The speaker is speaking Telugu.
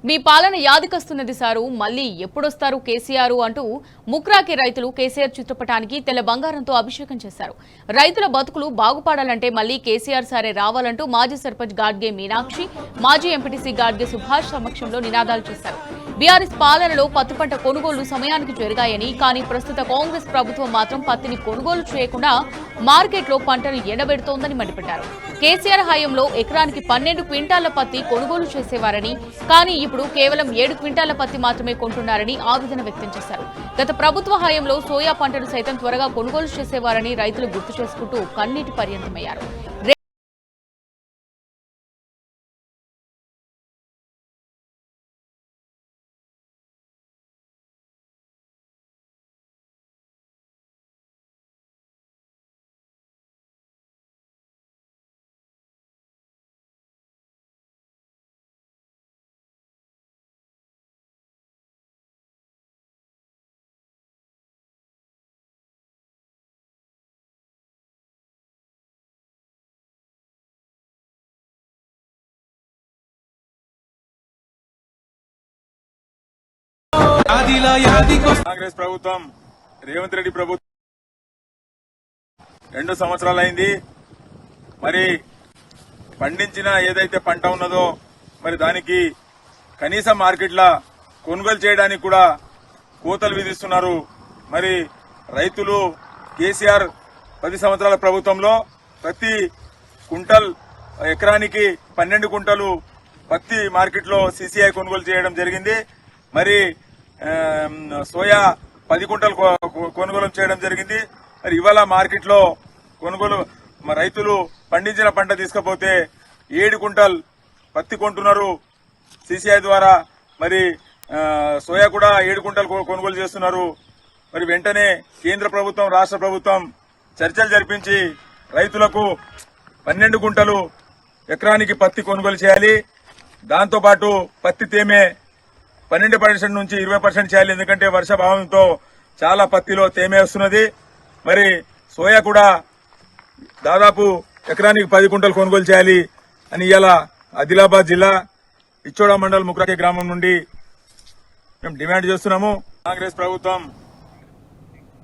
మీ పాలన యాదికొస్తున్నది సారు, మళ్లీ ఎప్పుడొస్తారు కేసీఆర్ అంటూ ముక్రాకి రైతులు కేసీఆర్ చిత్రపటానికి తెల్ల బంగారంతో అభిషేకం చేశారు. రైతుల బతుకులు బాగుపడాలంటే మళ్లీ కేసీఆర్ సారే రావాలంటూ మాజీ సర్పంచ్ గాడ్గే మీనాక్షి, మాజీ ఎంపీటీసీ గాడ్గే సుభాష్ సమక్షంలో నినాదాలు చేశారు. బీఆర్ఎస్ పాలనలో పత్తి పంట కొనుగోలు సమయానికి జరిగాయని, కానీ ప్రస్తుత కాంగ్రెస్ ప్రభుత్వం మాత్రం పత్తిని కొనుగోలు చేయకుండా మార్కెట్లో పంటను ఎండబెడుతోందని మండిపడ్డారు. కేసీఆర్ హయాంలో ఎకరానికి 12 క్వింటాళ్ల పత్తి కొనుగోలు చేసేవారని, కానీ ఇప్పుడు కేవలం 7 క్వింటాళ్ల పత్తి మాత్రమే కొంటున్నారని ఆవేదన వ్యక్తం చేశారు. గత ప్రభుత్వ హయాంలో సోయా పంటను సైతం త్వరగా కొనుగోలు చేసేవారని రైతులు గుర్తు చేసుకుంటూ కన్నీటి పర్యంతమయ్యారు. కాంగ్రెస్ ప్రభుత్వం, రేవంత్ రెడ్డి ప్రభుత్వం 2 సంవత్సరాలైంది. మరి పండించిన ఏదైతే పంట ఉన్నదో మరి దానికి కనీస మార్కెట్ల కొనుగోలు చేయడానికి కూడా కోతలు విధిస్తున్నారు. మరి రైతులు కేసీఆర్ 10 సంవత్సరాల ప్రభుత్వంలో ప్రతి కుంటల్ ఎకరానికి 12 కుంటలు పత్తి మార్కెట్లో సీసీఐ కొనుగోలు చేయడం జరిగింది. మరి సోయా 10 కుంటలు కొనుగోలు చేయడం జరిగింది. మరి ఇవాళ మార్కెట్లో కొనుగోలు రైతులు పండించిన పంట తీసుకపోతే 7 కుంటల్ పత్తి కొంటున్నారు సీసీఐ ద్వారా. మరి సోయా కూడా 7 కుంటలు కొనుగోలు చేస్తున్నారు. మరి వెంటనే కేంద్ర ప్రభుత్వం, రాష్ట్ర ప్రభుత్వం చర్చలు జరిపించి రైతులకు 12 కుంటలు ఎకరానికి పత్తి కొనుగోలు చేయాలి. దాంతోపాటు పత్తి తేమే 12% నుంచి 20% చేయాలి. ఎందుకంటే వర్షాభావంతో చాలా పత్తిలో తేమ వస్తున్నది. మరి సోయా కూడా దాదాపు ఎకరానికి 10 కుంటలు కొనుగోలు చేయాలి అని ఇవాళ ఆదిలాబాద్ జిల్లా ఇచ్చోడ మండల్ ముక్రాకి గ్రామం నుండి మేము డిమాండ్ చేస్తున్నాము. కాంగ్రెస్ ప్రభుత్వం